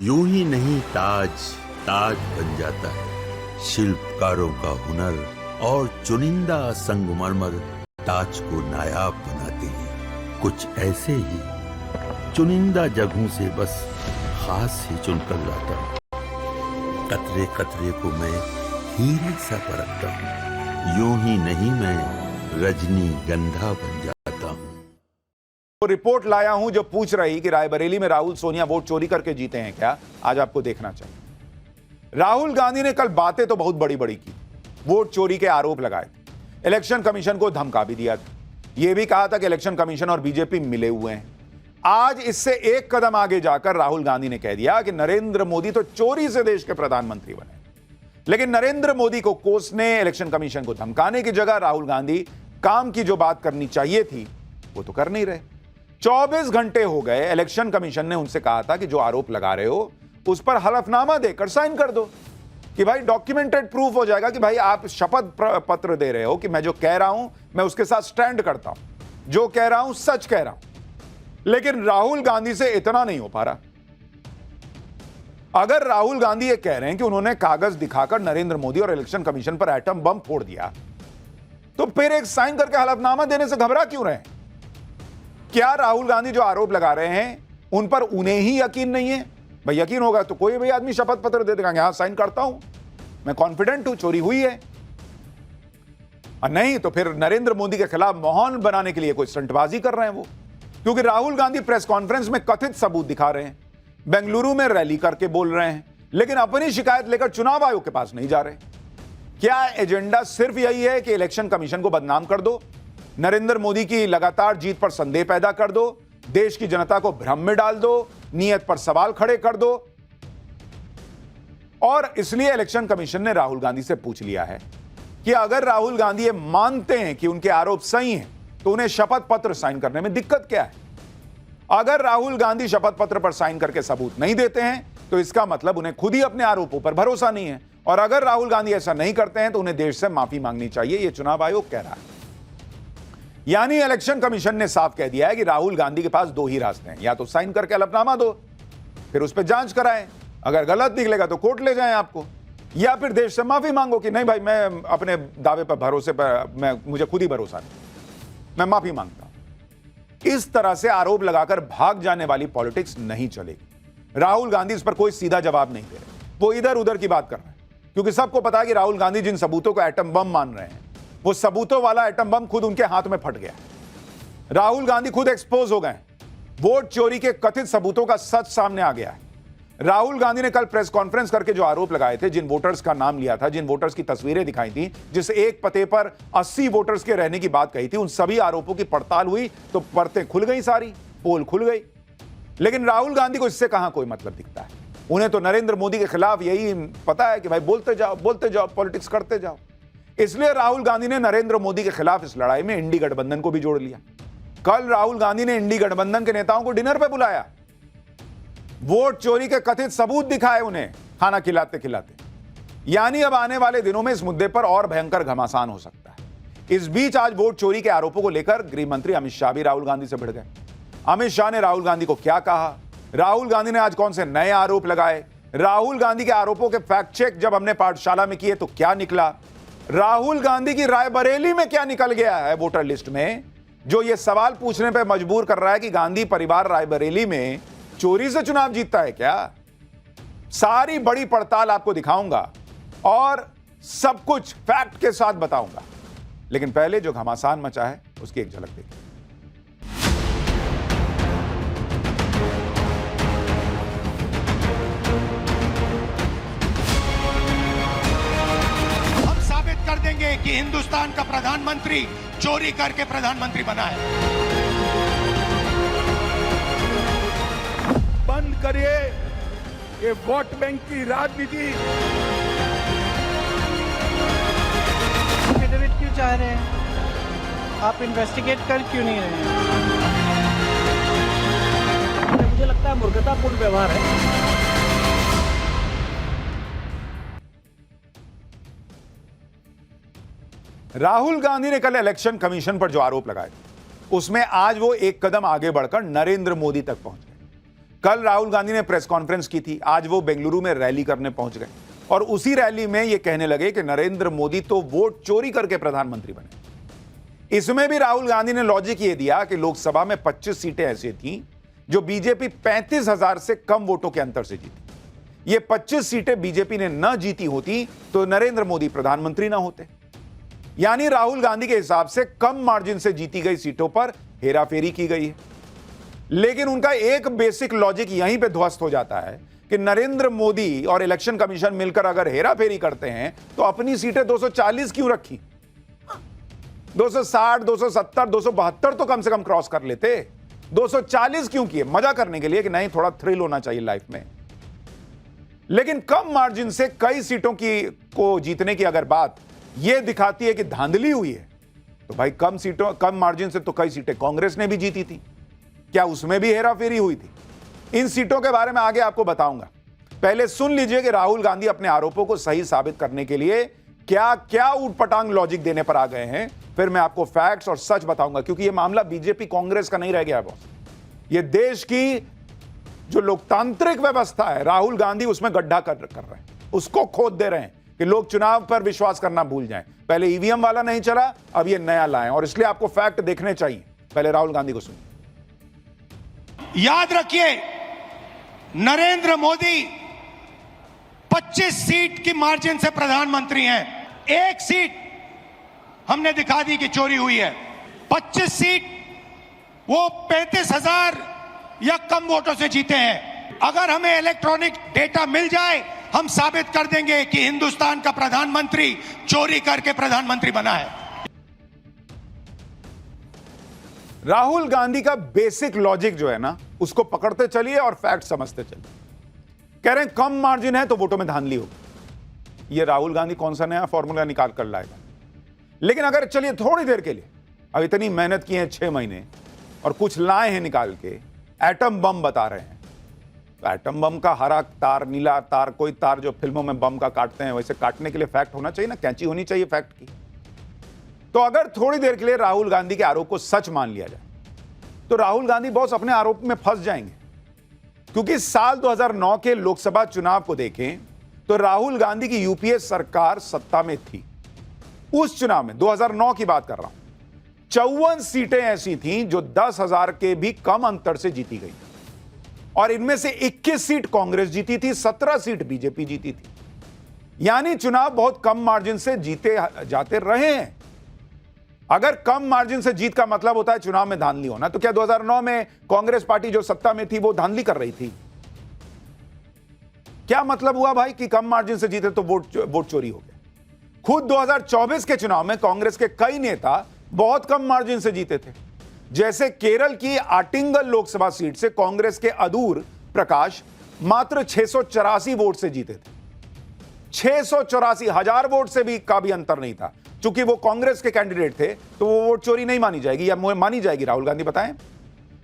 यूं ही नहीं ताज ताज बन जाता है। शिल्पकारों का हुनर और चुनिंदा संगमरमर ताज को नायाब बनाते हैं। कुछ ऐसे ही चुनिंदा जगहों से बस खास ही चुनकर लाता हूँ। कतरे कतरे को मैं हीरे सा परखता हूँ। यूं ही नहीं मैं रजनीगंधा बन जाता हूँ। तो रिपोर्ट लाया हूं जो पूछ रही कि रायबरेली में राहुल सोनिया वोट चोरी करके जीते हैं क्या, आज आपको देखना चाहिए। राहुल गांधी ने कल बातें तो बहुत बड़ी बड़ी की, वोट चोरी के आरोप लगाए थे, इलेक्शन कमीशन को धमका भी दिया था, यह भी कहा था कि इलेक्शन कमीशन और बीजेपी मिले हुए हैं। आज इससे एक कदम आगे जाकर राहुल गांधी ने कह दिया कि नरेंद्र मोदी तो चोरी से देश के प्रधानमंत्री बने। लेकिन नरेंद्र मोदी को कोसने, इलेक्शन कमीशन को धमकाने की जगह राहुल गांधी काम की जो बात करनी चाहिए थी वो तो कर नहीं रहे। 24 घंटे हो गए, इलेक्शन कमीशन ने उनसे कहा था कि जो आरोप लगा रहे हो उस पर हलफनामा देकर साइन कर दो कि भाई डॉक्यूमेंटेड प्रूफ हो जाएगा कि भाई आप शपथ पत्र दे रहे हो कि मैं जो कह रहा हूं मैं उसके साथ स्टैंड करता हूं, जो कह रहा हूं सच कह रहा हूं। लेकिन राहुल गांधी से इतना नहीं हो पा रहा। अगर राहुल गांधी ये कह रहे हैं कि उन्होंने कागज दिखाकर नरेंद्र मोदी और इलेक्शन कमीशन पर एटम बम फोड़ दिया, तो फिर एक साइन करके हलफनामा देने से घबरा क्यों रहे हैं? क्या राहुल गांधी जो आरोप लगा रहे हैं उन पर उन्हें ही यकीन नहीं है? भाई यकीन होगा तो कोई भी आदमी शपथ पत्र दे देगा, यहां साइन करता हूं, मैं कॉन्फिडेंट हूं चोरी हुई है। और नहीं तो फिर नरेंद्र मोदी के खिलाफ माहौल बनाने के लिए कोई स्टंटबाजी कर रहे हैं वो। क्योंकि राहुल गांधी प्रेस कॉन्फ्रेंस में कथित सबूत दिखा रहे हैं, बेंगलुरु में रैली करके बोल रहे हैं, लेकिन अपनी शिकायत लेकर चुनाव आयोग के पास नहीं जा रहे। क्या एजेंडा सिर्फ यही है कि इलेक्शन कमीशन को बदनाम कर दो, नरेंद्र मोदी की लगातार जीत पर संदेह पैदा कर दो, देश की जनता को भ्रम में डाल दो, नीयत पर सवाल खड़े कर दो? और इसलिए इलेक्शन कमीशन ने राहुल गांधी से पूछ लिया है कि अगर राहुल गांधी ये मानते हैं कि उनके आरोप सही हैं तो उन्हें शपथ पत्र साइन करने में दिक्कत क्या है? अगर राहुल गांधी शपथ पत्र पर साइन करके सबूत नहीं देते हैं तो इसका मतलब उन्हें खुद ही अपने आरोपों पर भरोसा नहीं है। और अगर राहुल गांधी ऐसा नहीं करते हैं तो उन्हें देश से माफी मांगनी चाहिए, यह चुनाव आयोग कह रहा है। यानी इलेक्शन कमीशन ने साफ कह दिया है कि राहुल गांधी के पास दो ही रास्ते हैं, या तो साइन करके हलफनामा दो, फिर उस पर जांच कराएं, अगर गलत निकलेगा तो कोर्ट ले जाएं आपको, या फिर देश से माफी मांगो कि नहीं भाई मैं अपने दावे पर भरोसे पर मुझे खुद ही भरोसा नहीं, मैं माफी मांगता हूं। इस तरह से आरोप लगाकर भाग जाने वाली पॉलिटिक्स नहीं चलेगी। राहुल गांधी इस पर कोई सीधा जवाब नहीं दे रहे, वो इधर उधर की बात कर रहे हैं, क्योंकि सबको पता है कि राहुल गांधी जिन सबूतों को एटम बम मान रहे हैं वो सबूतों वाला एटम बम खुद उनके हाथ में फट गया। राहुल गांधी खुद एक्सपोज हो गए, वोट चोरी के कथित सबूतों का सच सामने आ गया है। राहुल गांधी ने कल प्रेस कॉन्फ्रेंस करके जो आरोप लगाए थे, जिन वोटर्स का नाम लिया था, जिन वोटर्स की तस्वीरें दिखाई थी, जिस एक पते पर 80 वोटर्स के रहने की बात कही थी, उन सभी आरोपों की पड़ताल हुई तो परतें खुल गई, सारी पोल खुल गई। लेकिन राहुल गांधी को इससे कहां कोई मतलब दिखता है। उन्हें तो नरेंद्र मोदी के खिलाफ यही पता है कि भाई बोलते जाओ, पॉलिटिक्स करते जाओ। इसलिए राहुल गांधी ने नरेंद्र मोदी के खिलाफ इस लड़ाई में इंडी गठबंधन को भी जोड़ लिया। कल राहुल गांधी ने इंडी गठबंधन के नेताओं को डिनर पे बुलाया, वोट चोरी के कथित सबूत दिखाए उन्हें खाना खिलाते खिलाते। यानी अब आने वाले दिनों में इस मुद्दे पर और भयंकर घमासान हो सकता है। इस बीच आज वोट चोरी के आरोपों को लेकर गृह मंत्री अमित शाह भी राहुल गांधी से भिड़ गए। अमित शाह ने राहुल गांधी को क्या कहा, राहुल गांधी ने आज कौन से नए आरोप लगाए, राहुल गांधी के आरोपों के फैक्ट चेक जब हमने पाठशाला में किए तो क्या निकला, राहुल गांधी की रायबरेली में क्या निकल गया है वोटर लिस्ट में, जो यह सवाल पूछने पर मजबूर कर रहा है कि गांधी परिवार रायबरेली में चोरी से चुनाव जीतता है क्या। सारी बड़ी पड़ताल आपको दिखाऊंगा और सब कुछ फैक्ट के साथ बताऊंगा। लेकिन पहले जो घमासान मचा है उसकी एक झलक देखिए। कर देंगे कि हिंदुस्तान का प्रधानमंत्री चोरी करके प्रधानमंत्री बना है। बंद करिए ये वोट बैंक की राजनीति। एफिडेविट क्यों चाह रहे हैं आप? इन्वेस्टिगेट कर क्यों नहीं रहे हैं? मुझे लगता है मूर्खतापूर्ण व्यवहार है। राहुल गांधी ने कल इलेक्शन कमीशन पर जो आरोप लगाए उसमें आज वो एक कदम आगे बढ़कर नरेंद्र मोदी तक पहुंच गए। कल राहुल गांधी ने प्रेस कॉन्फ्रेंस की थी, आज वो बेंगलुरु में रैली करने पहुंच गए और उसी रैली में ये कहने लगे कि नरेंद्र मोदी तो वोट चोरी करके प्रधानमंत्री बने। इसमें भी राहुल गांधी ने लॉजिक ये दिया कि लोकसभा में 25 सीटें ऐसी थीं जो बीजेपी 35,000 से कम वोटों के अंतर से जीती। ये 25 सीटें बीजेपी ने न जीती होती तो नरेंद्र मोदी प्रधानमंत्री ना होते। यानी राहुल गांधी के हिसाब से कम मार्जिन से जीती गई सीटों पर हेराफेरी की गई है। लेकिन उनका एक बेसिक लॉजिक यहीं पे ध्वस्त हो जाता है कि नरेंद्र मोदी और इलेक्शन कमीशन मिलकर अगर हेराफेरी करते हैं तो अपनी सीटें 240 क्यों रखी? 260, 270, 272 तो कम से कम क्रॉस कर लेते। 240 क्यों किए? मजा करने के लिए कि नहीं, थोड़ा थ्रिल होना चाहिए लाइफ में। लेकिन कम मार्जिन से कई सीटों को जीतने की अगर बात यह दिखाती है कि धांधली हुई है, तो भाई कम मार्जिन से तो कई सीटें कांग्रेस ने भी जीती थी। क्या उसमें भी हेराफेरी हुई थी? इन सीटों के बारे में आगे आपको बताऊंगा। पहले सुन लीजिए कि राहुल गांधी अपने आरोपों को सही साबित करने के लिए क्या क्या ऊटपटांग लॉजिक देने पर आ गए हैं। फिर मैं आपको फैक्ट्स और सच बताऊंगा, क्योंकि यह मामला बीजेपी कांग्रेस का नहीं रह गया बॉस। यह देश की जो लोकतांत्रिक व्यवस्था है, राहुल गांधी उसमें गड्ढा कर रहे हैं, उसको खोद दे रहे हैं कि लोग चुनाव पर विश्वास करना भूल जाएं। पहले ईवीएम वाला नहीं चला, अब ये नया लाएं, और इसलिए आपको फैक्ट देखने चाहिए। पहले राहुल गांधी को सुनिए। याद रखिए, नरेंद्र मोदी 25 सीट की मार्जिन से प्रधानमंत्री हैं। एक सीट हमने दिखा दी कि चोरी हुई है। 25 सीट वो 35,000 या कम वोटों से जीते हैं। अगर हमें इलेक्ट्रॉनिक डेटा मिल जाए, हम साबित कर देंगे कि हिंदुस्तान का प्रधानमंत्री चोरी करके प्रधानमंत्री बना है। राहुल गांधी का बेसिक लॉजिक जो है ना, उसको पकड़ते चलिए और फैक्ट समझते चलिए। कह रहे हैं कम मार्जिन है तो वोटों में धांधली होगी। ये राहुल गांधी कौन सा नया फॉर्मूला निकाल कर लाएगा? लेकिन अगर चलिए थोड़ी देर के लिए, अब इतनी मेहनत की है 6 महीने और कुछ लाए हैं निकाल के, एटम बम बता रहे हैं, तो एटम बम का हरा तार, नीला तार, कोई तार जो फिल्मों में बम का काटते हैं वैसे काटने के लिए फैक्ट होना चाहिए ना, कैंची होनी चाहिए फैक्ट की। तो अगर थोड़ी देर के लिए राहुल गांधी के आरोप को सच मान लिया जाए तो राहुल गांधी बॉस अपने आरोप में फंस जाएंगे। क्योंकि साल 2009 के लोकसभा चुनाव को देखें तो राहुल गांधी की यूपीए सरकार सत्ता में थी। उस चुनाव में 2009 की बात कर रहा हूं, 54 सीटें ऐसी थीं जो 10,000 के भी कम अंतर से जीती गई, और इनमें से 21 सीट कांग्रेस जीती थी, 17 सीट बीजेपी जीती थी। यानी चुनाव बहुत कम मार्जिन से जीते जाते रहे हैं। अगर कम मार्जिन से जीत का मतलब होता है चुनाव में धांधली होना, तो क्या 2009 में कांग्रेस पार्टी जो सत्ता में थी वो धांधली कर रही थी? क्या मतलब हुआ भाई कि कम मार्जिन से जीते तो वोट चोरी हो गया? खुद 2024 के चुनाव में कांग्रेस के कई नेता बहुत कम मार्जिन से जीते थे। जैसे केरल की आटिंगल लोकसभा सीट से कांग्रेस के अदूर प्रकाश मात्र 684 वोट से जीते थे। 684, 1000 वोट से भी का भी अंतर नहीं था। चूंकि वो कांग्रेस के कैंडिडेट थे तो वो वोट चोरी नहीं मानी जाएगी, या मानी जाएगी? राहुल गांधी बताएं।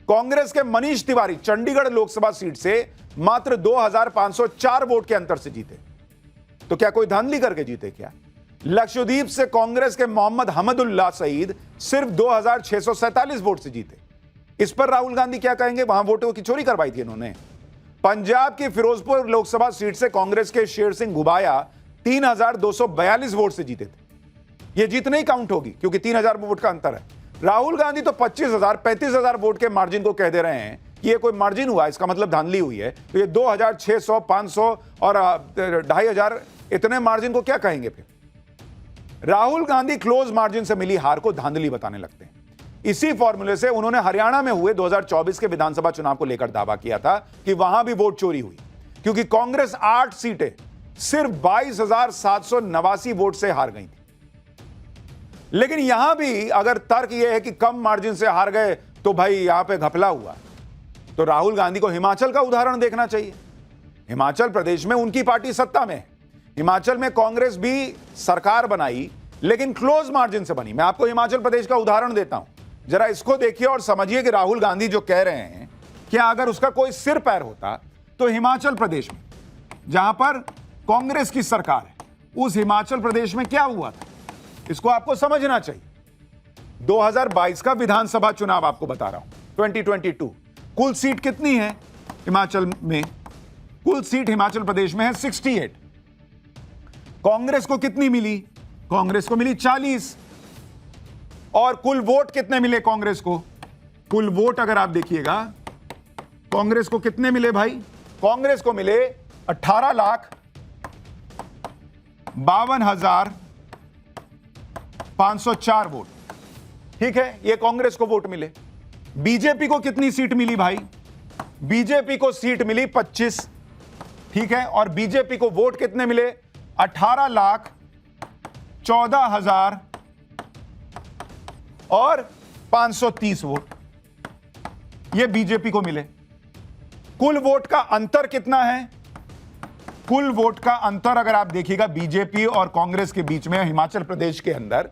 कांग्रेस के मनीष तिवारी चंडीगढ़ लोकसभा सीट से मात्र 2504 वोट के अंतर से जीते, तो क्या कोई धांधली करके जीते क्या? लक्षद्वीप से कांग्रेस के मोहम्मद हमदुल्लाह सईद सिर्फ 2647 वोट से जीते। इस पर राहुल गांधी क्या कहेंगे? वहां वोटों की चोरी करवाई थी इन्होंने। पंजाब की फिरोजपुर लोकसभा सीट से कांग्रेस के शेर सिंह घुबाया 3242 वोट से जीते थे। यह जीत नहीं काउंट होगी क्योंकि 3000 वोट का अंतर है। राहुल गांधी तो 25,000, 35,000 वोट के मार्जिन को कह दे रहे हैं कि यह कोई मार्जिन हुआ, इसका मतलब धांधली हुई है। तो ये 2600, 500 और 2500 इतने मार्जिन को क्या कहेंगे फिर? राहुल गांधी क्लोज मार्जिन से मिली हार को धांधली बताने लगते हैं। इसी फॉर्मूले से उन्होंने हरियाणा में हुए 2024 के विधानसभा चुनाव को लेकर दावा किया था कि वहां भी वोट चोरी हुई, क्योंकि कांग्रेस 8 सीटें सिर्फ 22,789 वोट से हार गई थी। लेकिन यहां भी अगर तर्क यह है कि कम मार्जिन से हार गए तो भाई यहां पे घपला हुआ, तो राहुल गांधी को हिमाचल का उदाहरण देखना चाहिए। हिमाचल प्रदेश में उनकी पार्टी सत्ता में है। हिमाचल में कांग्रेस भी सरकार बनाई लेकिन क्लोज मार्जिन से बनी। मैं आपको हिमाचल प्रदेश का उदाहरण देता हूं, जरा इसको देखिए और समझिए कि राहुल गांधी जो कह रहे हैं, क्या अगर उसका कोई सिर पैर होता तो हिमाचल प्रदेश में जहां पर कांग्रेस की सरकार है, उस हिमाचल प्रदेश में क्या हुआ था, इसको आपको समझना चाहिए। 2022 का विधानसभा चुनाव आपको बता रहा हूं, 2022 कुल सीट कितनी है? हिमाचल में, कुल सीट हिमाचल प्रदेश में है 68। कांग्रेस को कितनी मिली? कांग्रेस को मिली 40। और कुल वोट कितने मिले कांग्रेस को? कुल वोट अगर आप देखिएगा, कांग्रेस को कितने मिले भाई? कांग्रेस को मिले 18,52,504 वोट। ठीक है, ये कांग्रेस को वोट मिले। बीजेपी को कितनी सीट मिली भाई? बीजेपी को सीट मिली 25। ठीक है, और बीजेपी को वोट कितने मिले? 18,14,000 और 530 वोट ये बीजेपी को मिले। कुल वोट का अंतर कितना है? कुल वोट का अंतर अगर आप देखिएगा बीजेपी और कांग्रेस के बीच में हिमाचल प्रदेश के अंदर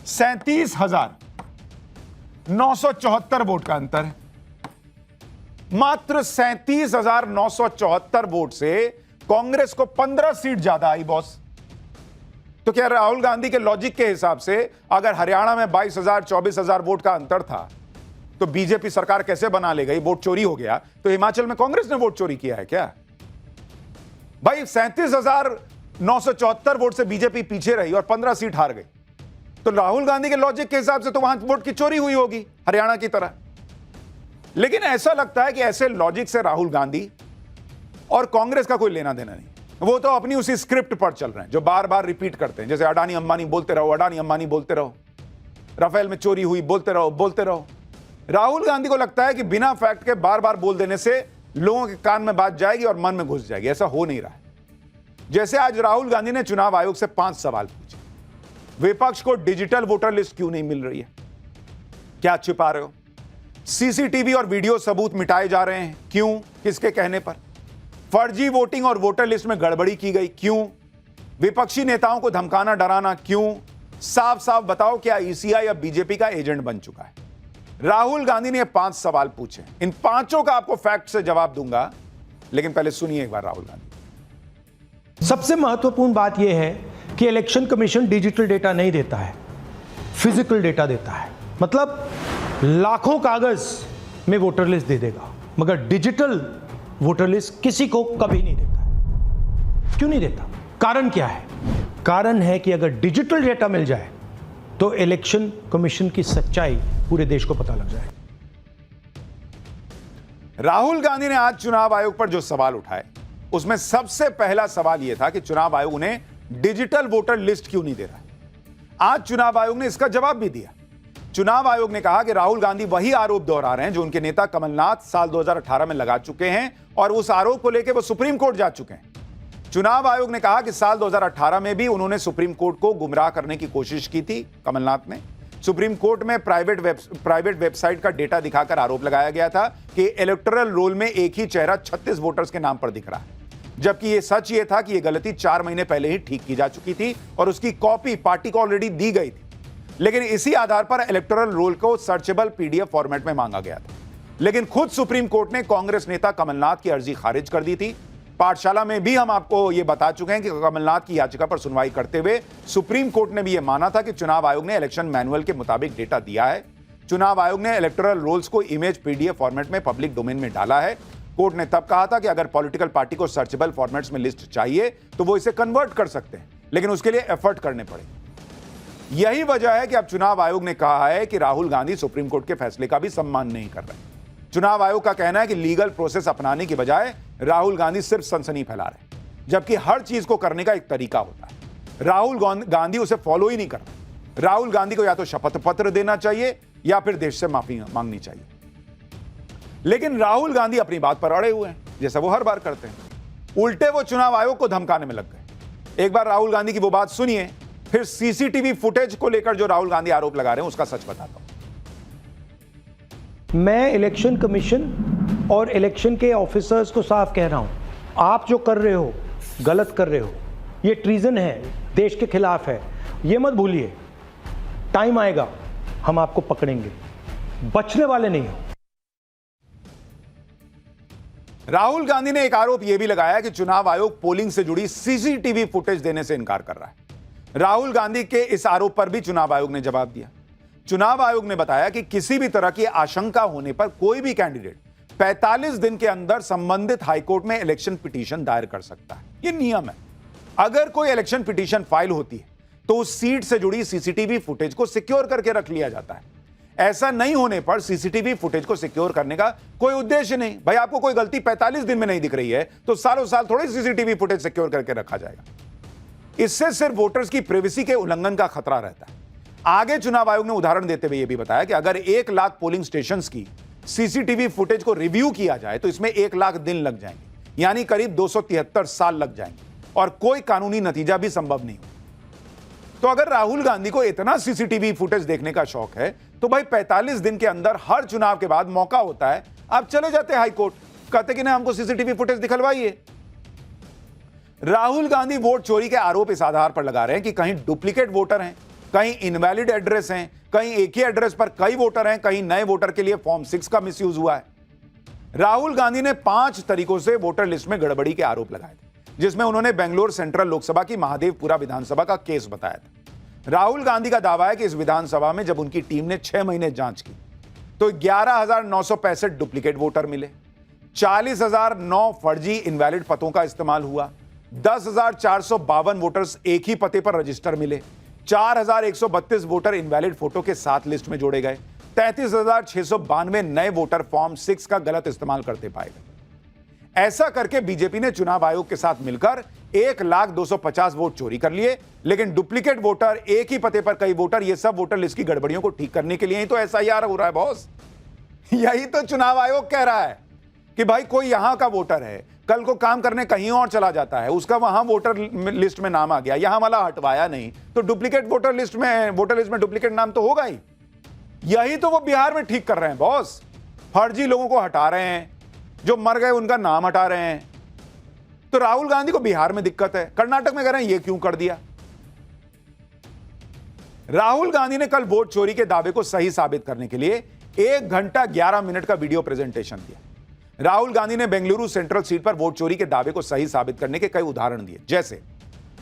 37,974 वोट का अंतर है। मात्र 37,974 वोट से कांग्रेस को 15 सीट ज्यादा आई बॉस। तो क्या राहुल गांधी के लॉजिक के हिसाब से अगर हरियाणा में 22,000 24,000 वोट का अंतर था तो बीजेपी सरकार कैसे बना ले गई? वोट चोरी हो गया तो हिमाचल में कांग्रेस ने वोट चोरी किया है क्या भाई? 37,974 वोट से बीजेपी पीछे रही और 15 सीट हार गई। तो राहुल गांधी के लॉजिक के हिसाब से तो वहां वोट की चोरी हुई होगी हरियाणा की तरह। लेकिन ऐसा लगता है कि ऐसे लॉजिक से राहुल गांधी और कांग्रेस का कोई लेना देना नहीं, वो तो अपनी उसी स्क्रिप्ट पर चल रहे हैं जो बार बार रिपीट करते हैं। जैसे अडानी अंबानी बोलते रहो, अडानी अंबानी बोलते रहो, राफेल में चोरी हुई बोलते रहो, बोलते रहो। राहुल गांधी को लगता है कि बिना फैक्ट के बार बार बोल देने से लोगों के कान में बात जाएगी और मन में घुस जाएगी। ऐसा हो नहीं रहा है। जैसे आज राहुल गांधी ने चुनाव आयोग से 5 सवाल पूछे। विपक्ष को डिजिटल वोटर लिस्ट क्यों नहीं मिल रही है? क्या छिपा रहे हो? सीसीटीवी और वीडियो सबूत मिटाए जा रहे हैं, क्यों? किसके कहने पर? फर्जी वोटिंग और वोटर लिस्ट में गड़बड़ी की गई, क्यों? विपक्षी नेताओं को धमकाना डराना, क्यों? साफ साफ बताओ, क्या ईसीआई अब बीजेपी का एजेंट बन चुका है? राहुल गांधी ने 5 सवाल पूछे। इन 5 का आपको फैक्ट से जवाब दूंगा, लेकिन पहले सुनिए एक बार राहुल गांधी। सबसे महत्वपूर्ण बात यह है कि इलेक्शन कमीशन डिजिटल डेटा नहीं देता है, फिजिकल डेटा देता है। मतलब लाखों कागज में वोटर लिस्ट दे देगा, मगर डिजिटल वोटर लिस्ट किसी को कभी नहीं देता है। क्यों नहीं देता? कारण क्या है? कारण है कि अगर डिजिटल डेटा मिल जाए तो इलेक्शन कमीशन की सच्चाई पूरे देश को पता लग जाए। राहुल गांधी ने आज चुनाव आयोग पर जो सवाल उठाए उसमें सबसे पहला सवाल यह था कि चुनाव आयोग उन्हें डिजिटल वोटर लिस्ट क्यों नहीं दे रहा है। आज चुनाव आयोग ने इसका जवाब भी दिया। चुनाव आयोग ने कहा कि राहुल गांधी वही आरोप दोहरा रहे हैं जो उनके नेता कमलनाथ साल 2018 में लगा चुके हैं और उस आरोप को लेकर वो सुप्रीम कोर्ट जा चुके हैं। चुनाव आयोग ने कहा कि साल 2018 में भी उन्होंने सुप्रीम कोर्ट को गुमराह करने की कोशिश की थी। कमलनाथ ने सुप्रीम कोर्ट में प्राइवेट वेबसाइट का डेटा दिखाकर आरोप लगाया गया था कि इलेक्टोरल रोल में एक ही चेहरा 36 वोटर्स के नाम पर दिख रहा है, जबकि यह सच ये था कि यह गलती 4 महीने पहले ही ठीक की जा चुकी थी और उसकी कॉपी पार्टी को ऑलरेडी दी गई थी। लेकिन इसी आधार पर इलेक्टोरल रोल को सर्चेबल पीडीएफ फॉर्मेट में मांगा गया था। लेकिन खुद सुप्रीम कोर्ट ने कांग्रेस नेता कमलनाथ की अर्जी खारिज कर दी थी। पाठशाला में भी हम आपको यह बता चुके हैं कि कमलनाथ की याचिका पर सुनवाई करते हुए सुप्रीम कोर्ट ने भी यह माना था कि चुनाव आयोग ने इलेक्शन मैनुअल के मुताबिक डेटा दिया है। चुनाव आयोग ने इलेक्टोरल रोल्स को इमेज पीडीएफ फॉर्मेट में पब्लिक डोमेन में डाला है। कोर्ट ने तब कहा था कि अगर पॉलिटिकल पार्टी को सर्चेबल फॉर्मेट्स में लिस्ट चाहिए तो वो इसे कन्वर्ट कर सकते हैं, लेकिन उसके लिए एफर्ट करने पड़ेंगे। यही वजह है कि अब चुनाव आयोग ने कहा है कि राहुल गांधी सुप्रीम कोर्ट के फैसले का भी सम्मान नहीं कर रहे। चुनाव आयोग का कहना है कि लीगल प्रोसेस अपनाने की बजाय राहुल गांधी सिर्फ सनसनी फैला रहे हैं, जबकि हर चीज को करने का एक तरीका होता है। राहुल गांधी उसे फॉलो ही नहीं कर रहे। राहुल गांधी को या तो शपथ पत्र देना चाहिए या फिर देश से माफी मांगनी चाहिए। लेकिन राहुल गांधी अपनी बात पर अड़े हुए हैं, जैसा वो हर बार करते हैं। उल्टे वो चुनाव आयोग को धमकाने में लग गए। एक बार राहुल गांधी की वो बात सुनिए, फिर सीसीटीवी फुटेज को लेकर जो राहुल गांधी आरोप लगा रहे हैं उसका सच बताता हूं। मैं इलेक्शन कमीशन और इलेक्शन के ऑफिसर्स को साफ कह रहा हूं, आप जो कर रहे हो गलत कर रहे हो, ये ट्रीजन है, देश के खिलाफ है। ये मत भूलिए, टाइम आएगा हम आपको पकड़ेंगे, बचने वाले नहीं हो। राहुल गांधी ने एक आरोप यह भी लगाया कि चुनाव आयोग पोलिंग से जुड़ी सीसीटीवी फुटेज देने से इनकार कर रहा है। राहुल गांधी के इस आरोप पर भी चुनाव आयोग ने जवाब दिया। चुनाव आयोग ने बताया कि किसी भी तरह की आशंका होने पर कोई भी कैंडिडेट 45 दिन के अंदर संबंधित हाईकोर्ट में इलेक्शन पिटीशन दायर कर सकता है। यह नियम है। अगर कोई इलेक्शन पिटीशन फाइल होती है तो उस सीट से जुड़ी सीसीटीवी फुटेज को सिक्योर करके रख लिया जाता है। ऐसा नहीं होने पर सीसीटीवी फुटेज को सिक्योर करने का कोई उद्देश्य नहीं। भाई आपको कोई गलती 45 दिन में नहीं दिख रही है तो सालों साल थोड़ी सीसीटीवी फुटेज सिक्योर करके रखा जाएगा। इससे सिर्फ वोटर्स की प्राइवेसी के उल्लंघन का खतरा रहता है। आगे चुनाव आयोग ने उदाहरण देते हुए यह भी बताया कि अगर 1 लाख पोलिंग स्टेशंस की सीसीटीवी फुटेज को रिव्यू किया जाए तो इसमें 1 लाख दिन लग जाएंगे, यानी करीब 273 साल लग जाएंगे और कोई कानूनी नतीजा भी संभव नहीं हो। तो अगर राहुल गांधी को इतना सीसीटीवी फुटेज देखने का शौक है तो भाई 45 दिन के अंदर हर चुनाव के बाद मौका होता है, आप चले जाते हाई कोर्ट, कहते कि ना हमको सीसीटीवी फुटेज दिखलवाइए। राहुल गांधी वोट चोरी के आरोप इस आधार पर लगा रहे हैं कि कहीं डुप्लीकेट वोटर हैं, कहीं इनवैलिड एड्रेस हैं, कहीं एक ही एड्रेस पर कई वोटर हैं, कहीं नए वोटर के लिए फॉर्म 6 का मिसयूज हुआ है। राहुल गांधी ने 5 तरीकों से वोटर लिस्ट में गड़बड़ी के आरोप लगाए थे, जिसमें उन्होंने बेंगलोर सेंट्रल लोकसभा की महादेवपुरा विधानसभा का केस बताया था। राहुल गांधी का दावा है कि इस विधानसभा में जब उनकी टीम ने 6 महीने जांच की तो 11,965 डुप्लीकेट वोटर मिले, 40,009 फर्जी इनवैलिड पतों का इस्तेमाल हुआ, 10,452 वोटर्स एक ही पते पर रजिस्टर मिले, 4,132 वोटर इनवैलिड फोटो के साथ लिस्ट में जोड़े गए, 33,692 नए वोटर फॉर्म 6 का गलत इस्तेमाल करते पाए गए। ऐसा करके बीजेपी ने चुनाव आयोग के साथ मिलकर 1,250,000 वोट चोरी कर लिए, लेकिन डुप्लीकेट वोटर, एक ही पते पर कई वोटर, ये सब वोटर लिस्ट की गड़बड़ियों को ठीक करने के लिए ही तो एसआईआर हो रहा है बॉस। यही तो चुनाव आयोग कह रहा है कि भाई कोई यहां का वोटर है, कल को काम करने कहीं और चला जाता है, उसका वहां वोटर लिस्ट में नाम आ गया, यहां वाला हटवाया नहीं, तो डुप्लीकेट वोटर लिस्ट में डुप्लीकेट नाम तो होगा ही। यही तो वो बिहार में ठीक कर रहे हैं बॉस। फर्जी लोगों को हटा रहे हैं, जो मर गए उनका नाम हटा रहे हैं। तो राहुल गांधी को बिहार में दिक्कत है, कर्नाटक में कह रहे हैं ये क्यों कर दिया। राहुल गांधी ने कल वोट चोरी के दावे को सही साबित करने के लिए 1 घंटा 11 मिनट का वीडियो प्रेजेंटेशन दिया। राहुल गांधी ने बेंगलुरु सेंट्रल सीट पर वोट चोरी के दावे को सही साबित करने के कई उदाहरण दिए। जैसे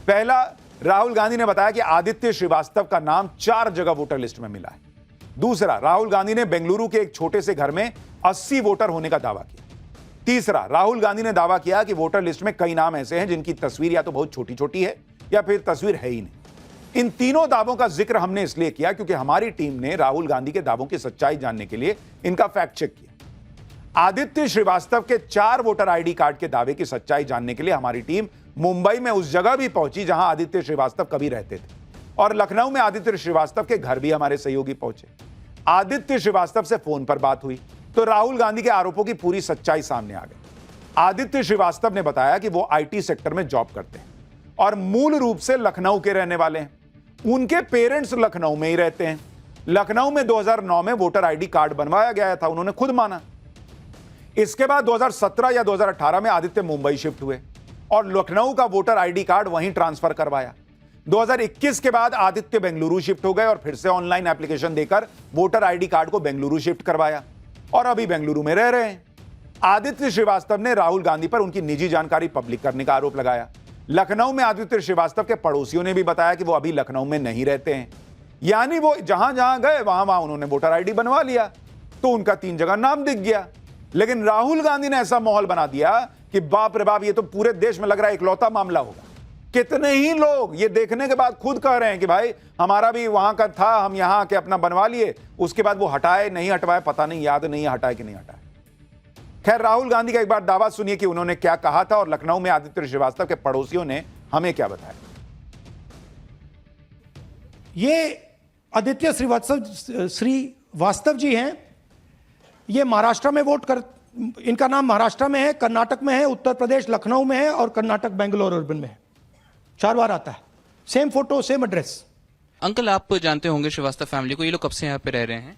पहला, राहुल गांधी ने बताया कि आदित्य श्रीवास्तव का नाम 4 जगह वोटर लिस्ट में मिला है। दूसरा, राहुल गांधी ने बेंगलुरु के एक छोटे से घर में 80 वोटर होने का दावा किया। तीसरा, राहुल गांधी ने दावा किया कि वोटर लिस्ट में कई नाम ऐसे हैं जिनकी तस्वीर या तो बहुत छोटी छोटी है या फिर तस्वीर है ही नहीं। इन तीनों दावों का जिक्र हमने इसलिए किया क्योंकि हमारी टीम ने राहुल गांधी के दावों की सच्चाई जानने के लिए इनका फैक्ट चेक किया। आदित्य श्रीवास्तव के 4 वोटर आईडी कार्ड के दावे की सच्चाई जानने के लिए हमारी टीम मुंबई में उस जगह भी पहुंची जहां आदित्य श्रीवास्तव कभी रहते थे, और लखनऊ में आदित्य श्रीवास्तव के घर भी हमारे सहयोगी पहुंचे। आदित्य श्रीवास्तव से फोन पर बात हुई तो राहुल गांधी के आरोपों की पूरी सच्चाई सामने आ गई। आदित्य श्रीवास्तव ने बताया कि वो आईटी सेक्टर में जॉब करते हैं और मूल रूप से लखनऊ के रहने वाले हैं। उनके पेरेंट्स लखनऊ में ही रहते हैं। लखनऊ में 2009 में वोटर आईडी कार्ड बनवाया गया था, उन्होंने खुद माना। इसके बाद 2017 या 2018 में आदित्य मुंबई शिफ्ट हुए और लखनऊ का वोटर आईडी कार्ड वहीं ट्रांसफर करवाया। 2021 के बाद आदित्य बेंगलुरु शिफ्ट हो गए और फिर से ऑनलाइन एप्लीकेशन देकर वोटर आईडी कार्ड को बेंगलुरु शिफ्ट करवाया और अभी बेंगलुरु में रह रहे हैं। आदित्य श्रीवास्तव ने राहुल गांधी पर उनकी निजी जानकारी पब्लिक करने का आरोप लगाया। लखनऊ में आदित्य श्रीवास्तव के पड़ोसियों ने भी बताया कि वो अभी लखनऊ में नहीं रहते हैं, यानी वो जहां जहां गए वहां वहां उन्होंने वोटर आईडी बनवा लिया, तो उनका 3 जगह नाम दिख गया। लेकिन राहुल गांधी ने ऐसा माहौल बना दिया कि बाप रे बाप, ये तो पूरे देश में लग रहा है इकलौता मामला होगा। कितने ही लोग ये देखने के बाद खुद कह रहे हैं कि भाई हमारा भी वहां का था, हम यहां के अपना बनवा लिए, उसके बाद वो हटाए नहीं हटवाए पता नहीं, याद नहीं हटाए कि नहीं हटाए। खैर, राहुल गांधी का एक बार दावा सुनिए कि उन्होंने क्या कहा था और लखनऊ में आदित्य श्रीवास्तव के पड़ोसियों ने हमें क्या बताया। ये आदित्य श्रीवास्तव जी हैं, ये महाराष्ट्र में इनका नाम महाराष्ट्र में है, कर्नाटक में है, उत्तर प्रदेश लखनऊ में है और कर्नाटक बेंगलोर अर्बन में है। 4 बार आता है, same photo same address. Uncle, आप जानते होंगे श्रीवास्तव फैमिली को, ये लोग कब से यहाँ पे रह रहे हैं?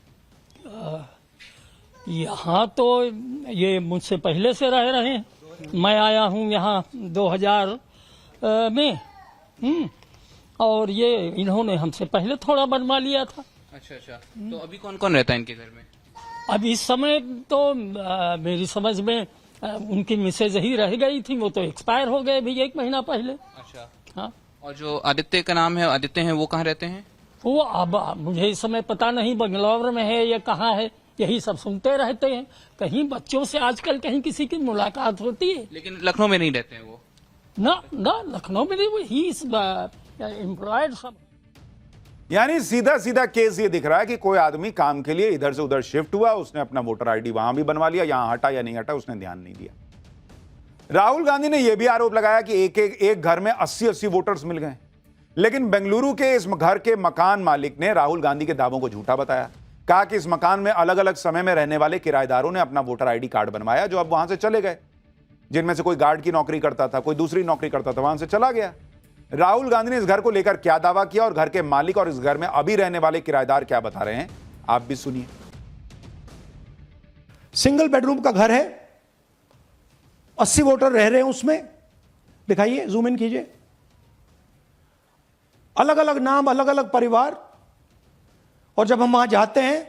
यहाँ तो ये मुझसे पहले से रह रहे हैं। मैं आया हूँ यहाँ 2000 में, और ये इन्होंने हमसे पहले थोड़ा बनवा लिया था। अच्छा। तो अभी कौन कौन रहता है इनके घर में? अब इस समय तो मेरी समझ में उनकी मिसेज ही रह गई थी, वो तो एक्सपायर हो गए भी 1 महीना पहले। अच्छा। हाँ। और जो आदित्य का नाम है, आदित्य हैं, वो कहाँ रहते हैं? वो अब मुझे इस समय पता नहीं, बंगलौर में है या कहाँ है, यही सब सुनते रहते हैं। कहीं बच्चों से आजकल कहीं किसी की मुलाकात होती है? लेकिन लखनऊ में नहीं रहते हैं वो। ना लखनऊ में नहीं, ही इज एम्प्लॉयड सब। यानी सीधा सीधा केस ये दिख रहा है कि कोई आदमी काम के लिए इधर से उधर शिफ्ट हुआ, उसने अपना वोटर आईडी वहां भी बनवा लिया, यहां हटा या नहीं हटा उसने ध्यान नहीं दिया। राहुल गांधी ने यह भी आरोप लगाया कि एक घर में 80-80 वोटर्स मिल गए, लेकिन बेंगलुरु के इस घर के मकान मालिक ने राहुल गांधी के दावों को झूठा बताया। कहा कि इस मकान में अलग अलग समय में रहने वाले किराएदारों ने अपना वोटर आईडी कार्ड बनवाया, जो अब वहां से चले गए, जिनमें से कोई गार्ड की नौकरी करता था, कोई दूसरी नौकरी करता था, वहां से चला गया। राहुल गांधी ने इस घर को लेकर क्या दावा किया और घर के मालिक और इस घर में अभी रहने वाले किराएदार क्या बता रहे हैं, आप भी सुनिए। सिंगल बेडरूम का घर है, 80 वोटर रह रहे हैं उसमें, दिखाइए, जूम इन कीजिए। अलग अलग नाम, अलग अलग परिवार, और जब हम वहां जाते हैं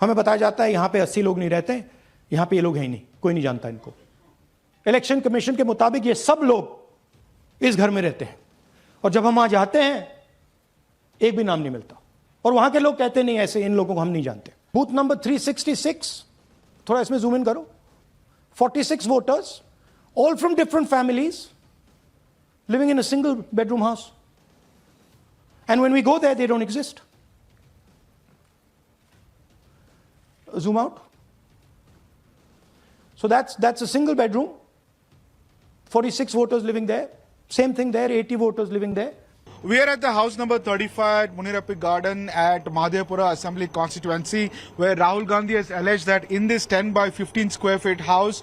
हमें बताया जाता है यहां पे 80 लोग नहीं रहते, यहां पे ये लोग हैं ही नहीं, कोई नहीं जानता इनको। इलेक्शन कमीशन के मुताबिक ये सब लोग इस घर में रहते हैं, और जब हम वहां जाते हैं एक भी नाम नहीं मिलता, और वहां के लोग कहते नहीं ऐसे, इन लोगों को हम नहीं जानते। बूथ नंबर 366, थोड़ा इसमें जूम इन करो। 46 voters, all from different families, living in a single bedroom house. And when we go there, they don't exist. Zoom out. So that's a single bedroom. 46 voters living there. Same thing there, 80 voters living there. We are at the house number 35 at Munirapi Garden at Mahadevapura Assembly constituency, where Rahul Gandhi has alleged that in this 10 by 15 square feet house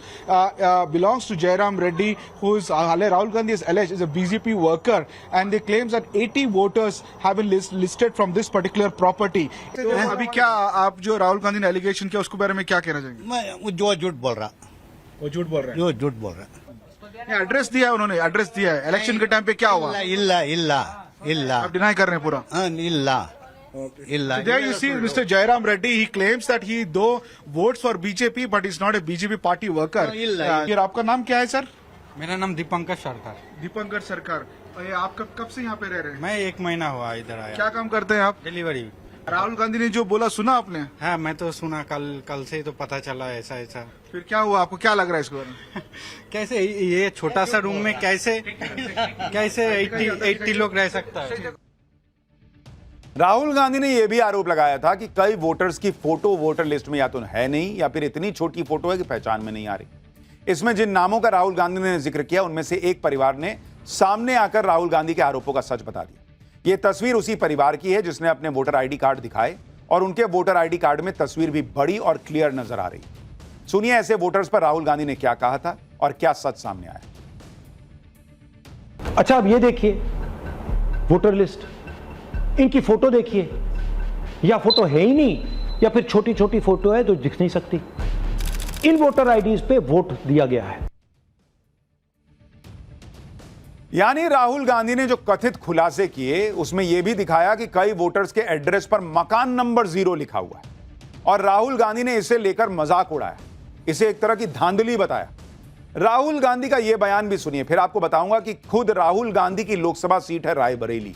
belongs to Jairam Reddy, who is Rahul Gandhi has alleged is a BJP worker, and they claims that 80 voters have been listed from this particular property. तो अभी क्या आप जो राहुल गांधी ने allegation किया उसके बारे में क्या कहना चाहेंगे? मैं जो झूठ बोल रहा, वो झूठ बोल रहे हैं। जो झूठ बोल रहा। एड्रेस दिया है उन्होंने, एड्रेस दिया है। इलेक्शन के टाइम पे क्या हुआ? इल्ला आप डिनाई कर रहे हैं पूरा? इल्ला। There you see Mr. Jairam Reddy, he claims that he though votes for BJP but he's not a BJP party worker. ये आपका नाम क्या है सर? मेरा नाम दीपंकर सरकार। दीपंकर सरकार। ये आप कब से यहाँ पे रह रहे हैं? मैं 1 महीना हुआ इधर आया। क्या काम करते हैं आप? डिलीवरी। राहुल गांधी ने जो बोला सुना आपने? हाँ, मैं तो सुना, कल से ही तो पता चला ऐसा। फिर क्या हुआ, आपको क्या लग रहा है इसके बारे में? कैसे ये छोटा सा रूम में कैसे 80 लोग रह सकता है? राहुल गांधी ने यह भी आरोप लगाया था कि कई वोटर्स की फोटो वोटर लिस्ट में या तो है नहीं, या फिर इतनी छोटी फोटो है कि पहचान में नहीं आ रही। इसमें जिन नामों का राहुल गांधी ने जिक्र किया, उनमें से एक परिवार ने सामने आकर राहुल गांधी के आरोपों का सच बता दिया। यह तस्वीर उसी परिवार की है जिसने अपने वोटर आईडी कार्ड दिखाए, और उनके वोटर आईडी कार्ड में तस्वीर भी बड़ी और क्लियर नजर आ रही। सुनिए ऐसे वोटर्स पर राहुल गांधी ने क्या कहा था और क्या सच सामने आया। अच्छा, अब ये देखिए वोटर लिस्ट, इनकी फोटो देखिए, या फोटो है ही नहीं, या फिर छोटी छोटी फोटो है जो दिख नहीं सकती। इन वोटर आईडीज पे वोट दिया गया है। यानी राहुल गांधी ने जो कथित खुलासे किए, उसमें यह भी दिखाया कि कई वोटर्स के एड्रेस पर मकान नंबर 0 लिखा हुआ है, और राहुल गांधी ने इसे लेकर मजाक उड़ाया, इसे एक तरह की धांधली बताया। राहुल गांधी का यह बयान भी सुनिए, फिर आपको बताऊंगा कि खुद राहुल गांधी की लोकसभा सीट है रायबरेली,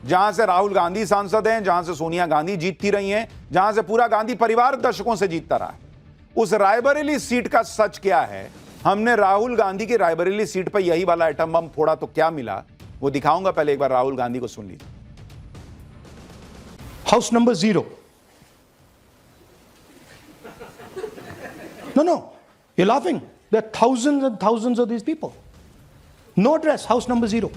जहां से राहुल गांधी सांसद हैं, जहां से सोनिया गांधी जीतती रही हैं, जहां से पूरा गांधी परिवार दशकों से जीतता रहा है। उस रायबरेली सीट का सच क्या है? हमने राहुल गांधी की रायबरेली सीट पर यही वाला एटम बम फोड़ा तो क्या मिला, वो दिखाऊंगा। पहले एक बार राहुल गांधी को सुन लीजिए। House number 0। No, you're laughing. There are thousands and thousands of these people. No address, house number 0.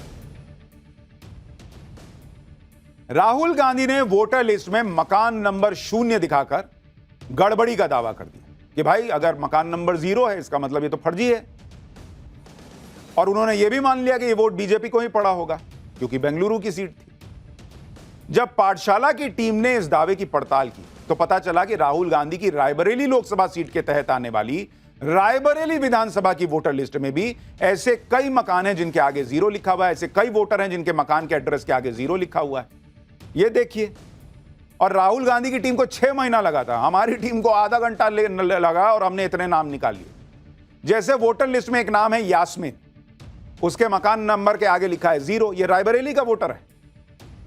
Rahul Gandhi ने वोटर लिस्ट में मकान नंबर 0 दिखाकर गड़बड़ी का दावा कर दिया कि भाई अगर मकान नंबर 0 है इसका मतलब ये तो फर्जी है, और उन्होंने ये भी मान लिया कि ये वोट बीजेपी को ही पड़ा होगा क्योंकि बेंगलुरु की सीट थी। जब पाठशाला की टीम ने इस दावे की पड़ताल की तो पता चला कि राहुल गांधी की रायबरेली लोकसभा सीट के तहत आने वाली रायबरेली विधानसभा की वोटर लिस्ट में भी ऐसे कई मकान हैं जिनके आगे 0 लिखा हुआ है, ऐसे कई वोटर हैं जिनके मकान के एड्रेस के आगे 0 लिखा हुआ है। ये देखिए, और राहुल गांधी की टीम को 6 महीना लगा था, हमारी टीम को आधा घंटा लगा और हमने इतने नाम निकाल लिए। जैसे वोटर लिस्ट में एक नाम है यास्मीन, उसके मकान नंबर के आगे लिखा है 0, ये रायबरेली का वोटर है।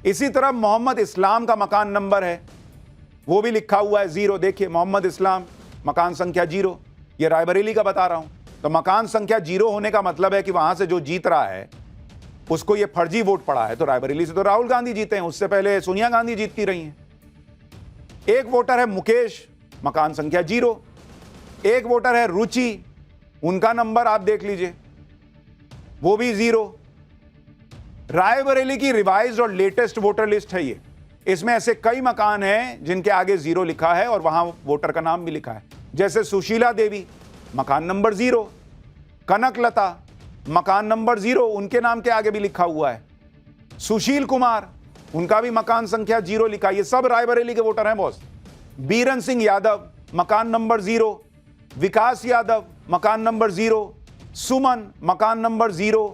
इसी तरह मोहम्मद इस्लाम का मकान नंबर है वो भी लिखा हुआ है 0। देखिए मोहम्मद इस्लाम मकान संख्या 0, ये रायबरेली का बता रहा हूं। तो मकान संख्या 0 होने का मतलब है कि वहां से जो जीत रहा है उसको ये फर्जी वोट पड़ा है। तो रायबरेली से तो राहुल गांधी जीते हैं, उससे पहले सोनिया गांधी जीतती रही हैं। एक वोटर है मुकेश, मकान संख्या 0। एक वोटर है रुचि, उनका नंबर आप देख लीजिए, वो भी 0। रायबरेली की रिवाइज्ड और लेटेस्ट वोटर लिस्ट है ये। इसमें ऐसे कई मकान हैं जिनके आगे 0 लिखा है और वहां वोटर का नाम भी लिखा है, जैसे सुशीला देवी मकान नंबर 0, कनकलता मकान नंबर 0, उनके नाम के आगे भी लिखा हुआ है। सुशील कुमार, उनका भी मकान संख्या 0 लिखा है। ये सब रायबरेली के वोटर हैं बॉस। बीरन सिंह यादव मकान नंबर 0, विकास यादव मकान नंबर 0, सुमन मकान नंबर 0,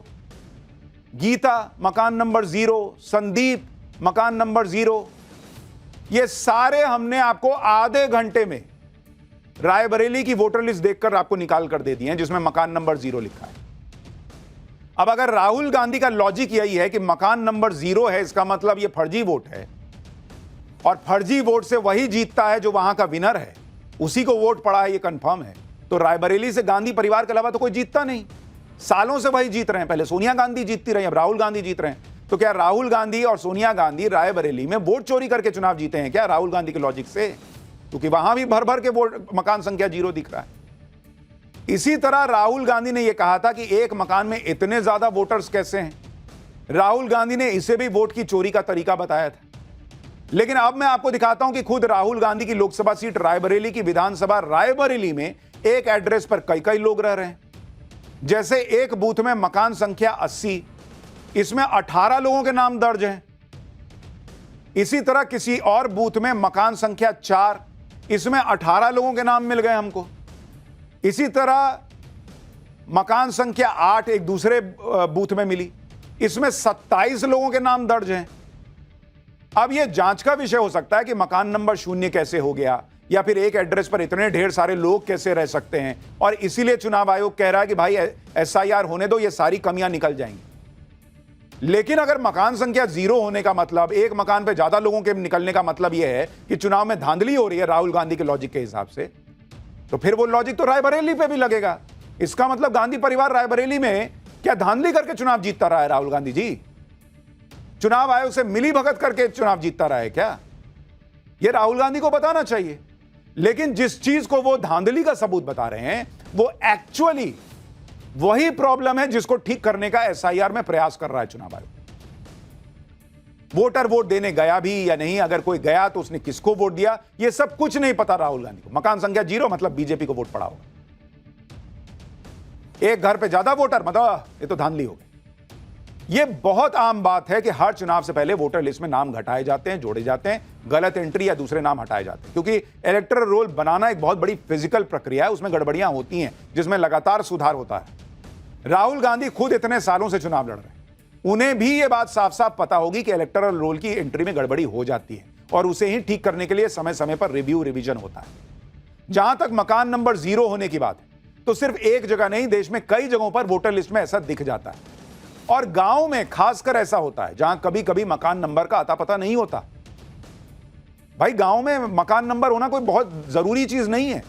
गीता मकान नंबर 0, संदीप मकान नंबर 0। ये सारे हमने आपको आधे घंटे में रायबरेली की वोटर लिस्ट देखकर आपको निकाल कर दे दिए हैं जिसमें मकान नंबर 0 लिखा है। अब अगर राहुल गांधी का लॉजिक यही है कि मकान नंबर 0 है, इसका मतलब ये फर्जी वोट है और फर्जी वोट से वही जीतता है जो वहां का विनर है, उसी को वोट पड़ा है, ये कंफर्म है। तो रायबरेली से गांधी परिवार के अलावा तो कोई जीतता नहीं। सालों से वही जीत रहे हैं, पहले सोनिया गांधी जीतती रही, अब राहुल गांधी जीत रहे हैं। तो क्या राहुल गांधी और सोनिया गांधी रायबरेली में वोट चोरी करके चुनाव जीते हैं क्या राहुल गांधी के लॉजिक से? क्योंकि वहां भी भर भर के वोट मकान संख्या 0 दिख रहा है। इसी तरह राहुल गांधी ने यह कहा था कि एक मकान में इतने ज्यादा वोटर्स कैसे हैं। राहुल गांधी ने इसे भी वोट की चोरी का तरीका बताया था। लेकिन अब मैं आपको दिखाता हूं कि खुद राहुल गांधी की लोकसभा सीट रायबरेली की विधानसभा रायबरेली में एक एड्रेस पर कई कई लोग रह रहे हैं। जैसे एक बूथ में मकान संख्या 80, इसमें 18 लोगों के नाम दर्ज हैं। इसी तरह किसी और बूथ में मकान संख्या 4, इसमें 18 लोगों के नाम मिल गए हमको। इसी तरह मकान संख्या 8 एक दूसरे बूथ में मिली, इसमें 27 लोगों के नाम दर्ज हैं। अब यह जांच का विषय हो सकता है कि मकान नंबर 0 कैसे हो गया, या फिर एक एड्रेस पर इतने ढेर सारे लोग कैसे रह सकते हैं। और इसीलिए चुनाव आयोग कह रहा है कि भाई SIR होने दो, ये सारी कमियां निकल जाएंगी। लेकिन अगर मकान संख्या 0 होने का मतलब, एक मकान पे ज्यादा लोगों के निकलने का मतलब यह है कि चुनाव में धांधली हो रही है राहुल गांधी के लॉजिक के हिसाब से, तो फिर वो लॉजिक तो रायबरेली पे भी लगेगा। इसका मतलब गांधी परिवार रायबरेली में क्या धांधली करके चुनाव जीतता रहा है राहुल गांधी जी? चुनाव आयोग से मिली भगत करके चुनाव जीतता रहा है क्या? यह राहुल गांधी को बताना चाहिए। लेकिन जिस चीज को वो धांधली का सबूत बता रहे हैं, वो एक्चुअली वही प्रॉब्लम है जिसको ठीक करने का SIR में प्रयास कर रहा है चुनाव आयोग। वोटर वोट देने गया भी या नहीं, अगर कोई गया तो उसने किसको वोट दिया, यह सब कुछ नहीं पता राहुल गांधी को। मकान संख्या 0 मतलब बीजेपी को वोट पड़ा होगा। एक घर पे ज्यादा वोटर मतलब ये तो धांधली हो गई। यह बहुत आम बात है कि हर चुनाव से पहले वोटर लिस्ट में नाम घटाए जाते हैं, जोड़े जाते हैं, गलत एंट्री या दूसरे नाम हटाए जाते हैं, क्योंकि इलेक्टोरल रोल बनाना एक बहुत बड़ी फिजिकल प्रक्रिया है, उसमें गड़बड़ियां होती हैं जिसमें लगातार सुधार होता है। राहुल गांधी खुद इतने सालों से चुनाव लड़ रहे हैं, उन्हें भी यह बात साफ साफ पता होगी कि इलेक्टोरल रोल की एंट्री में गड़बड़ी हो जाती है और उसे ही ठीक करने के लिए समय समय पर रिवीजन होता है। जहां तक मकान नंबर 0 होने की बात है, तो सिर्फ एक जगह नहीं, देश में कई जगहों पर वोटर लिस्ट में ऐसा दिख जाता है। और गांव में खासकर ऐसा होता है जहां कभी कभी मकान नंबर का अता पता नहीं होता। भाई गांव में मकान नंबर होना कोई बहुत जरूरी चीज नहीं है।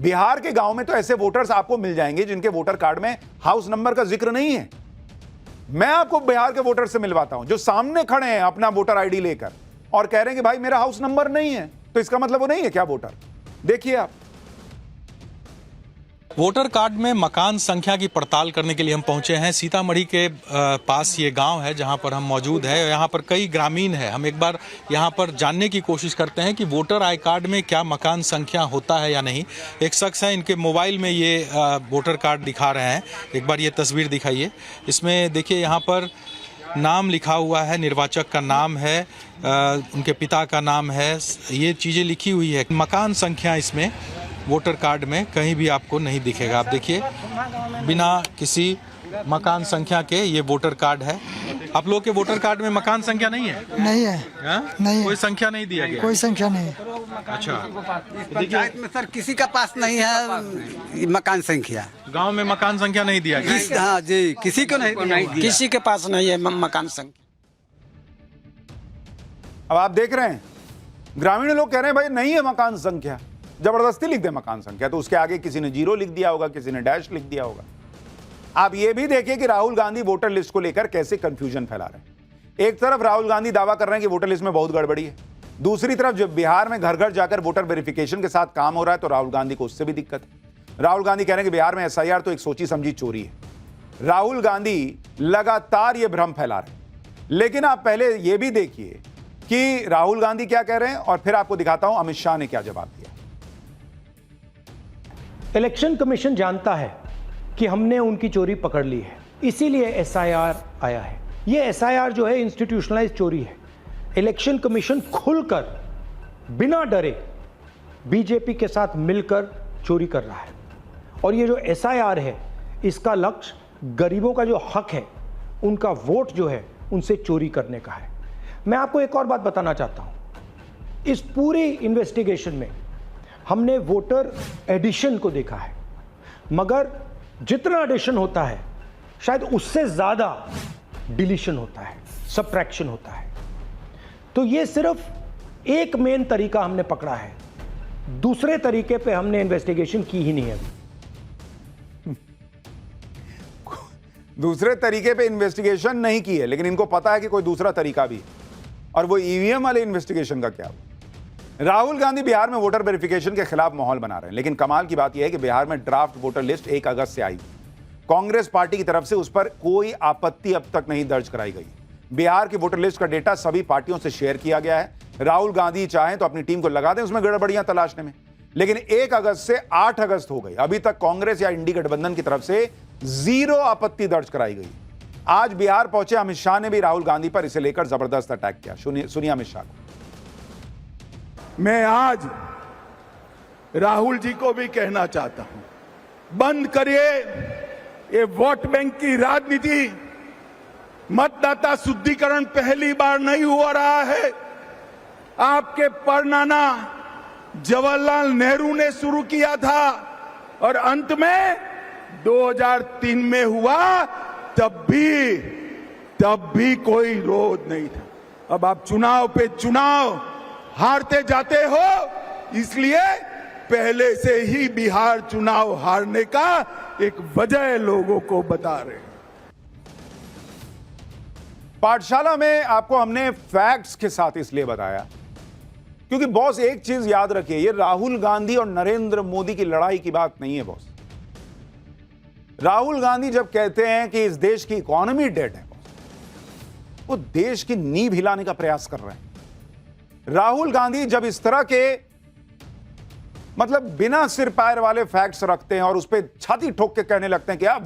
बिहार के गांव में तो ऐसे वोटर्स आपको मिल जाएंगे जिनके वोटर कार्ड में हाउस नंबर का जिक्र नहीं है। मैं आपको बिहार के वोटर से मिलवाता हूं जो सामने खड़े हैं अपना वोटर आईडी लेकर और कह रहे हैं कि भाई मेरा हाउस नंबर नहीं है, तो इसका मतलब वो नहीं है क्या वोटर? देखिए आप, वोटर कार्ड में मकान संख्या की पड़ताल करने के लिए हम पहुंचे हैं। सीतामढ़ी के पास ये गांव है जहां पर हम मौजूद हैं। यहाँ पर कई ग्रामीण हैं। हम एक बार यहाँ पर जानने की कोशिश करते हैं कि वोटर आई कार्ड में क्या मकान संख्या होता है या नहीं। एक शख्स है, इनके मोबाइल में ये वोटर कार्ड दिखा रहे हैं। एक बार ये तस्वीर दिखाइए। इसमें देखिए यहाँ पर नाम लिखा हुआ है, निर्वाचक का नाम है, उनके पिता का नाम है, ये चीज़ें लिखी हुई है। मकान संख्या इसमें वोटर कार्ड में कहीं भी आपको नहीं दिखेगा। आप देखिए, बिना किसी मकान संख्या के ये वोटर कार्ड है। आप लोग के वोटर कार्ड में मकान संख्या नहीं है? नहीं है। नहीं, कोई संख्या नहीं दिया गया? कोई संख्या नहीं। अच्छा, पंचायत में सर किसी का पास नहीं है मकान संख्या। गांव में मकान संख्या नहीं दिया गया? हाँ जी, किसी को नहीं दिया। किसी के पास नहीं है मकान संख्या। अब आप देख रहे हैं ग्रामीण लोग कह रहे हैं भाई नहीं है मकान संख्या, जबरदस्ती लिख दे मकान संख्या, तो उसके आगे किसी ने 0 लिख दिया होगा, किसी ने डैश लिख दिया होगा। आप ये भी देखिए कि राहुल गांधी वोटर लिस्ट को लेकर कैसे कंफ्यूजन फैला रहे हैं। एक तरफ राहुल गांधी दावा कर रहे हैं कि वोटर लिस्ट में बहुत गड़बड़ी है, दूसरी तरफ जब बिहार में घर घर जाकर वोटर वेरिफिकेशन के साथ काम हो रहा है तो राहुल गांधी को उससे भी दिक्कत है। राहुल गांधी कह रहे हैं कि बिहार में SIR तो एक सोची समझी चोरी है। राहुल गांधी लगातार यह भ्रम फैला रहे हैं। लेकिन आप पहले यह भी देखिए कि राहुल गांधी क्या कह रहे हैं और फिर आपको दिखाता हूं अमित शाह ने क्या जवाब दिया। इलेक्शन कमीशन जानता है कि हमने उनकी चोरी पकड़ ली है, इसीलिए SIR आया है। ये SIR जो है इंस्टीट्यूशनलाइज चोरी है। इलेक्शन कमीशन खुलकर बिना डरे बीजेपी के साथ मिलकर चोरी कर रहा है। और ये जो SIR है इसका लक्ष्य गरीबों का जो हक है, उनका वोट जो है उनसे चोरी करने का है। मैं आपको एक और बात बताना चाहता हूं। इस पूरी इन्वेस्टिगेशन में हमने वोटर एडिशन को देखा है, मगर जितना एडिशन होता है शायद उससे ज्यादा डिलीशन होता है, सबट्रैक्शन होता है। तो ये सिर्फ एक मेन तरीका हमने पकड़ा है, दूसरे तरीके पे हमने इन्वेस्टिगेशन की ही नहीं है। दूसरे तरीके पे इन्वेस्टिगेशन नहीं की है, लेकिन इनको पता है कि कोई दूसरा तरीका भी है, और वो EVM वाले इन्वेस्टिगेशन का क्या हुआ। राहुल गांधी बिहार में वोटर वेरिफिकेशन के खिलाफ माहौल बना रहे हैं, लेकिन कमाल की बात यह है कि बिहार में ड्राफ्ट वोटर लिस्ट 1 अगस्त से आई। कांग्रेस पार्टी की तरफ से उस पर कोई आपत्ति अब तक नहीं दर्ज कराई गई। बिहार की वोटर लिस्ट का डेटा सभी पार्टियों से शेयर किया गया है। राहुल गांधी चाहें तो अपनी टीम को लगा दें उसमें गड़बड़ियां तलाशने में, लेकिन 1 अगस्त से 8 अगस्त हो गई, अभी तक कांग्रेस या इंडी गठबंधन की तरफ से 0 आपत्ति दर्ज कराई गई। आज बिहार पहुंचे अमित शाह ने भी राहुल गांधी पर इसे लेकर जबरदस्त अटैक किया। सुनिए अमित शाह को। मैं आज राहुल जी को भी कहना चाहता हूं, बंद करिए ये वोट बैंक की राजनीति। मतदाता शुद्धिकरण पहली बार नहीं हो रहा है। आपके परनाना जवाहरलाल नेहरू ने शुरू किया था और अंत में 2003 में हुआ, तब भी कोई विरोध नहीं था। अब आप चुनाव पे चुनाव हारते जाते हो, इसलिए पहले से ही बिहार चुनाव हारने का एक वजह लोगों को बता रहे हैं। पाठशाला में आपको हमने फैक्ट्स के साथ इसलिए बताया क्योंकि बॉस एक चीज याद रखिए, ये राहुल गांधी और नरेंद्र मोदी की लड़ाई की बात नहीं है बॉस। राहुल गांधी जब कहते हैं कि इस देश की इकोनॉमी डेड है, वो देश की नींव हिलाने का प्रयास कर रहे हैं। राहुल गांधी जब इस तरह के मतलब बिना सिर पैर वाले फैक्ट्स रखते हैं और उस पर छाती ठोक के कहने लगते हैं कि आप